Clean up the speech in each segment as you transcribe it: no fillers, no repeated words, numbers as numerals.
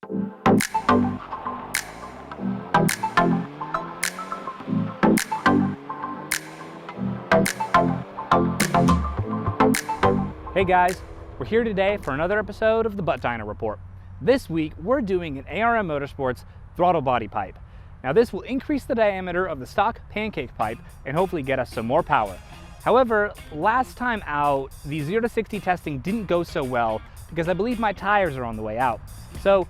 Hey guys, we're here today for another episode of the Butt Dyno Report. This week, we're doing an ARM Motorsports throttle body pipe. Now this will increase the diameter of the stock pancake pipe and hopefully get us some more power. However, last time out, the 0 to 60 testing didn't go so well because I believe my tires are on the way out. So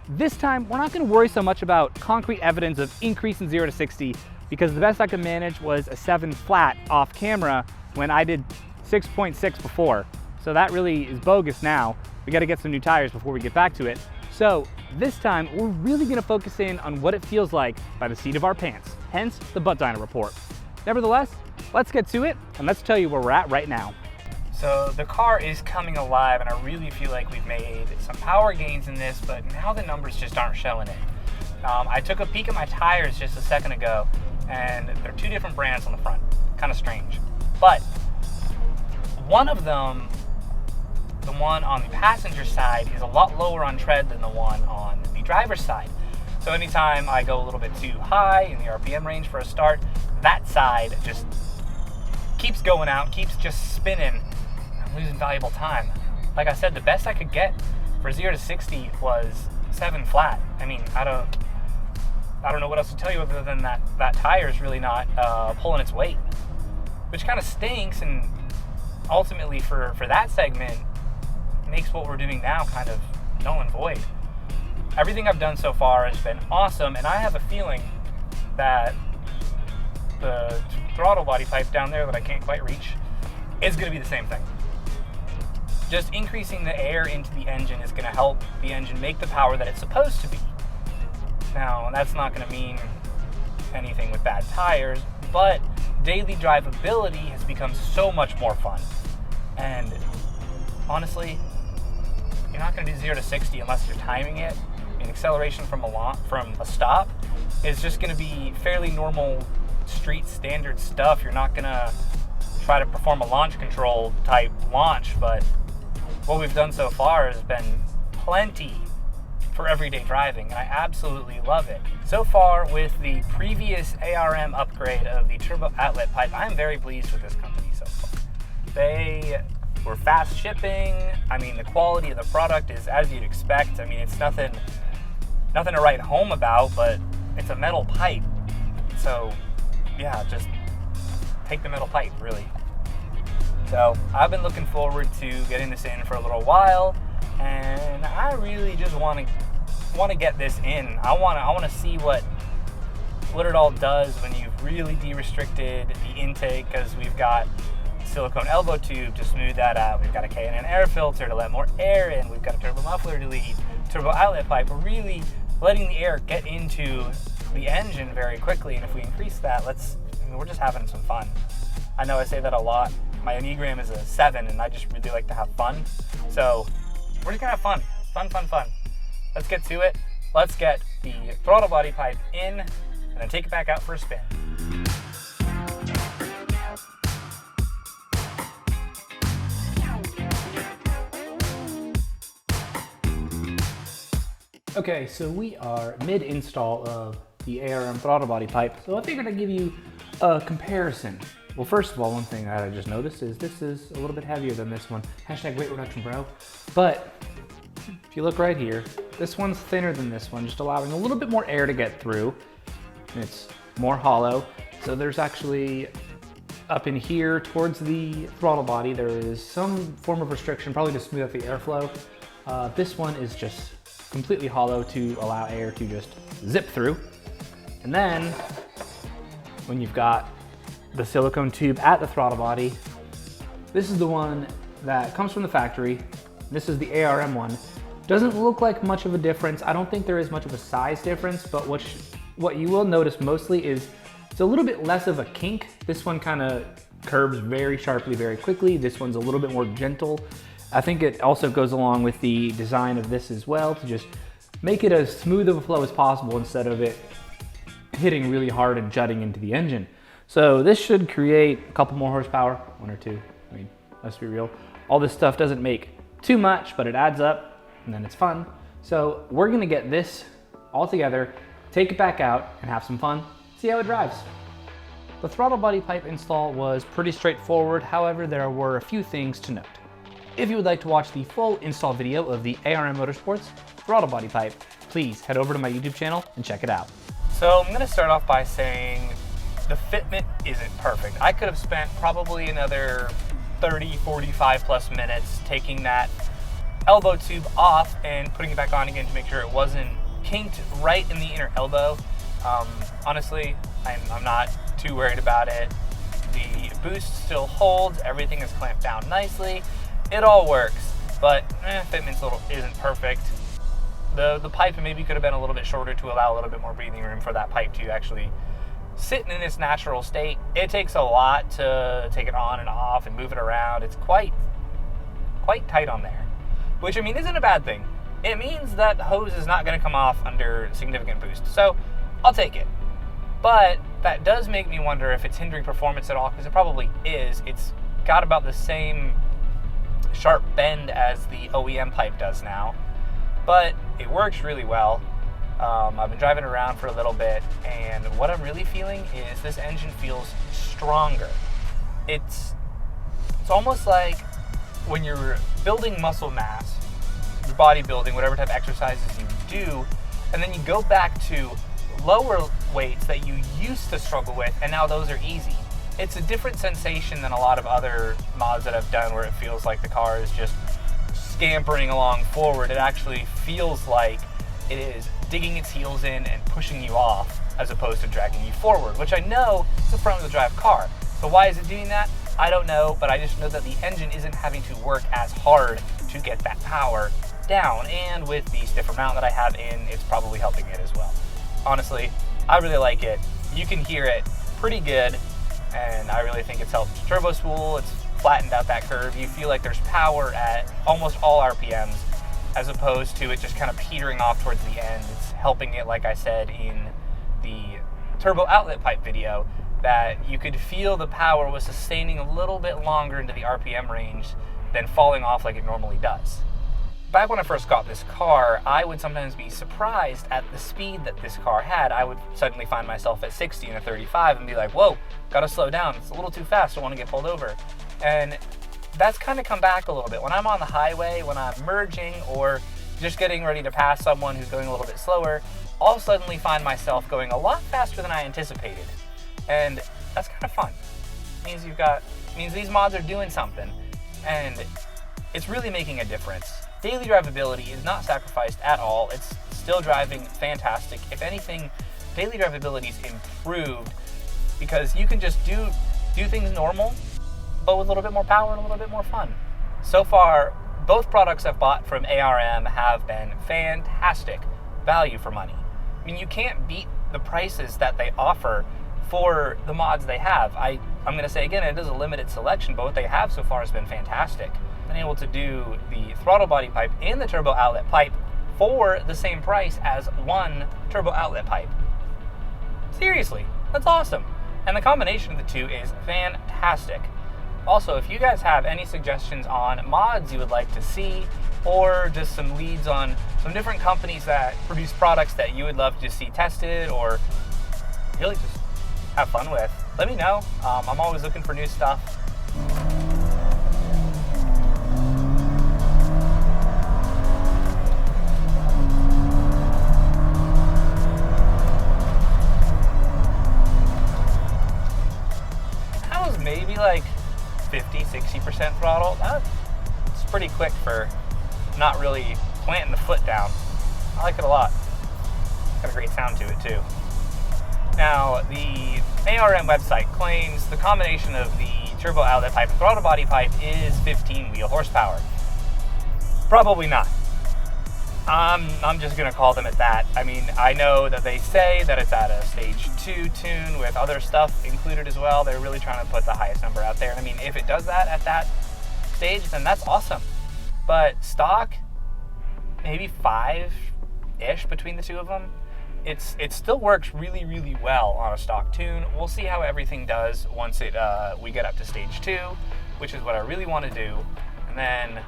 this time, we're not going to worry so much about concrete evidence of increase in 0 to 60 because the best I could manage was a 7 flat off camera when I did 6.6 before. So that really is bogus now. We got to get some new tires before we get back to it. So this time, we're really going to focus in on what it feels like by the seat of our pants, hence the Butt Dyno Report. Nevertheless, let's get to it and let's tell you where we're at right now. So the car is coming alive and I really feel like we've made some power gains in this, but now the numbers just aren't showing it. I took a peek at my tires just a second ago and they're two different brands on the front. Kind of strange. But one of them, the one on the passenger side, is a lot lower on tread than the one on the driver's side. So anytime I go a little bit too high in the RPM range for a start, that side just keeps going out, keeps just spinning. I'm losing valuable time. Like I said, the best I could get for 0 to 60 was 7 flat. I mean, I don't know what else to tell you other than that tire is really not pulling its weight, which kind of stinks, and ultimately for that segment makes what we're doing now kind of null and void. Everything I've done so far has been awesome, and I have a feeling that the throttle body pipe down there that I can't quite reach is going to be the same thing. Just increasing the air into the engine is going to help the engine make the power that it's supposed to be. Now, that's not going to mean anything with bad tires, but daily drivability has become so much more fun. And honestly, you're not going to do 0 to 60 unless you're timing it. And acceleration from a stop is just going to be fairly normal street standard stuff. You're not going to try to perform a launch control type launch, but what we've done so far has been plenty for everyday driving, and I absolutely love it. So far, with the previous ARM upgrade of the turbo outlet pipe, I'm very pleased with this company so far. They were fast shipping. I mean, the quality of the product is as you'd expect. I mean, it's nothing to write home about, but it's a metal pipe. So yeah, just take the metal pipe, really. So I've been looking forward to getting this in for a little while, and I really just want to get this in. I want to see what it all does when you've really de-restricted the intake, because we've got silicone elbow tube to smooth that out. We've got a K&N air filter to let more air in. We've got a turbo muffler delete, turbo outlet pipe. We're really letting the air get into the engine very quickly, and if we increase that, we're just having some fun. I know I say that a lot. My Enneagram is a 7, and I just really like to have fun. So we're just gonna have fun. Fun. Let's get to it. Let's get the throttle body pipe in, and then take it back out for a spin. Okay, so we are mid-install of the ARM throttle body pipe, so I figured I'd give you a comparison. Well, first of all, one thing that I just noticed is this is a little bit heavier than this one. Hashtag weight reduction, bro. But if you look right here, this one's thinner than this one, just allowing a little bit more air to get through. And it's more hollow. So there's actually, up in here towards the throttle body, there is some form of restriction, probably to smooth out the airflow. This one is just completely hollow to allow air to just zip through. And then when you've got the silicone tube at the throttle body, this is the one that comes from the factory. This is the ARM one. Doesn't look like much of a difference. I don't think there is much of a size difference, but what you will notice mostly is it's a little bit less of a kink. This one kind of curbs very sharply, very quickly. This one's a little bit more gentle. I think it also goes along with the design of this as well, to just make it as smooth of a flow as possible instead of it hitting really hard and jutting into the engine. So this should create a couple more horsepower, 1 or 2. I mean, let's be real. All this stuff doesn't make too much, but it adds up and then it's fun. So we're gonna get this all together, take it back out and have some fun, see how it drives. The throttle body pipe install was pretty straightforward. However, there were a few things to note. If you would like to watch the full install video of the ARM Motorsports throttle body pipe, please head over to my YouTube channel and check it out. So I'm gonna start off by saying the fitment isn't perfect. I could have spent probably another 30, 45 plus minutes taking that elbow tube off and putting it back on again to make sure it wasn't kinked right in the inner elbow. Honestly, I'm not too worried about it. The boost still holds, everything is clamped down nicely. It all works, but fitment isn't perfect. The pipe maybe could have been a little bit shorter to allow a little bit more breathing room for that pipe to actually sit in its natural state. It takes a lot to take it on and off and move it around. It's quite tight on there, which I mean isn't a bad thing. It means that the hose is not going to come off under significant boost, so I'll take it. But that does make me wonder if it's hindering performance at all, because it probably is. It's got about the same sharp bend as the OEM pipe does now, but it works really well. I've been driving around for a little bit, and what I'm really feeling is this engine feels stronger. It's almost like when you're building muscle mass, you're bodybuilding, whatever type of exercises you do, and then you go back to lower weights that you used to struggle with, and now those are easy. It's a different sensation than a lot of other mods that I've done where it feels like the car is just scampering along forward. It actually feels like it is digging its heels in and pushing you off as opposed to dragging you forward, which I know is a front-wheel drive car. So why is it doing that? I don't know, but I just know that the engine isn't having to work as hard to get that power down, and with the stiffer mount that I have in, it's probably helping it as well. Honestly, I really like it. You can hear it pretty good, and I really think it's helped turbo spool. It's flattened out that curve. You feel like there's power at almost all RPMs, as opposed to it just kind of petering off towards the end. It's helping it, like I said in the turbo outlet pipe video, that you could feel the power was sustaining a little bit longer into the RPM range than falling off like it normally does. Back when I first got this car, I would sometimes be surprised at the speed that this car had. I would suddenly find myself at 60 and a 35 and be like, whoa, gotta slow down. It's a little too fast, I want to get pulled over. And that's kind of come back a little bit. When I'm on the highway, when I'm merging or just getting ready to pass someone who's going a little bit slower, I'll suddenly find myself going a lot faster than I anticipated. And that's kind of fun. It means these mods are doing something, and it's really making a difference. Daily drivability is not sacrificed at all. It's still driving fantastic. If anything, daily drivability is improved because you can just do things normal, but with a little bit more power and a little bit more fun. So far, both products I've bought from ARM have been fantastic value for money. I mean, you can't beat the prices that they offer for the mods they have. I'm going to say again, it is a limited selection, but what they have so far has been fantastic. Been able to do the throttle body pipe and the turbo outlet pipe for the same price as one turbo outlet pipe. Seriously, that's awesome. And the combination of the two is fantastic. Also, if you guys have any suggestions on mods you would like to see, or just some leads on some different companies that produce products that you would love to see tested or really just have fun with, let me know. I'm always looking for new stuff. That was maybe like 50-60% throttle. That's pretty quick for not really planting the foot down. I like it a lot. Got a great sound to it too. Now, the ARM website claims the combination of the turbo outlet pipe and throttle body pipe is 15 wheel horsepower. Probably not. I'm just gonna call them at that. I mean, I know that they say that it's at a stage 2 tune with other stuff included as well. They're really trying to put the highest number out there. And I mean, if it does that at that stage, then that's awesome. But stock, maybe 5-ish between the two of them. It still works really, really well on a stock tune. We'll see how everything does once we get up to stage 2, which is what I really want to do. And then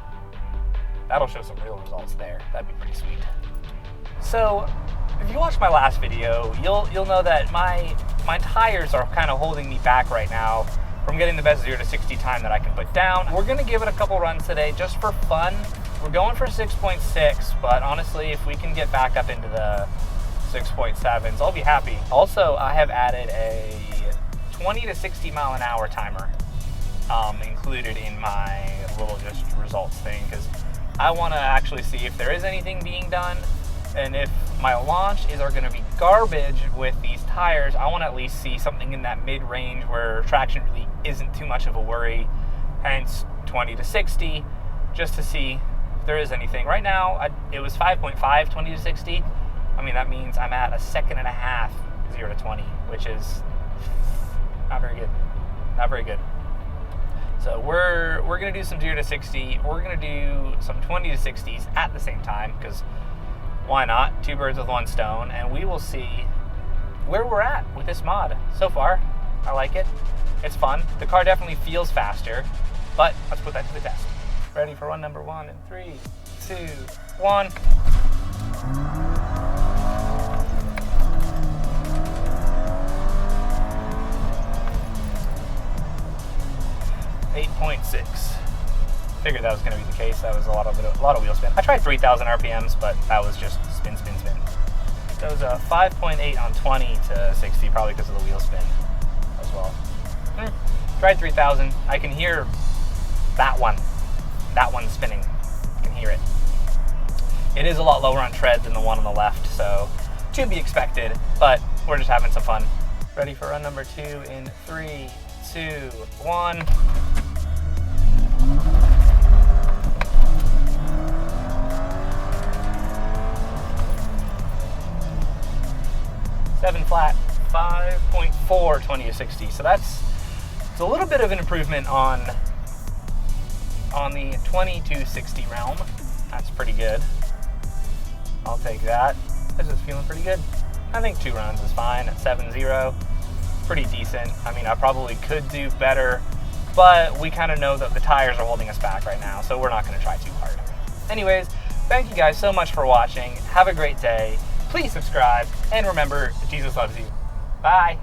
that'll show some real results there. That'd be pretty sweet. So, if you watched my last video, you'll know that my tires are kind of holding me back right now from getting the best 0 to 60 time that I can put down. We're gonna give it a couple runs today just for fun. We're going for 6.6, but honestly, if we can get back up into the 6.7s, I'll be happy. Also, I have added a 20 to 60 mile an hour timer included in my little just results thing, because I want to actually see if there is anything being done, and if my launches are going to be garbage with these tires, I want to at least see something in that mid-range where traction really isn't too much of a worry, hence 20 to 60, just to see if there is anything. Right now, it was 5.5, 20 to 60. I mean, that means I'm at a 1.5 seconds 0 to 20, which is not very good. Not very good. So we're going to do some 0 to 60. We're going to do some 20 to 60s at the same time, because why not? Two birds with one stone, and we will see where we're at with this mod. So far, I like it. It's fun. The car definitely feels faster, but let's put that to the test. Ready for run number 1 in 3, 2, 1. 8.6. Figured that was going to be the case. That was a lot of wheel spin. I tried 3,000 RPMs, but that was just spin, spin, spin. That was a 5.8 on 20 to 60, probably because of the wheel spin as well. Tried 3,000. I can hear that one spinning. I can hear it. It is a lot lower on tread than the one on the left, so to be expected, but we're just having some fun. Ready for run number 2 in 3, 2, 1. 7 flat, 5.4, 20 to 60. So it's a little bit of an improvement on the 20 to 60 realm. That's pretty good. I'll take that. This is feeling pretty good. I think 2 runs is fine at 7.0. Pretty decent. I mean, I probably could do better, but we kind of know that the tires are holding us back right now, so we're not going to try too hard. Anyways, thank you guys so much for watching. Have a great day. Please subscribe, and remember, Jesus loves you. Bye.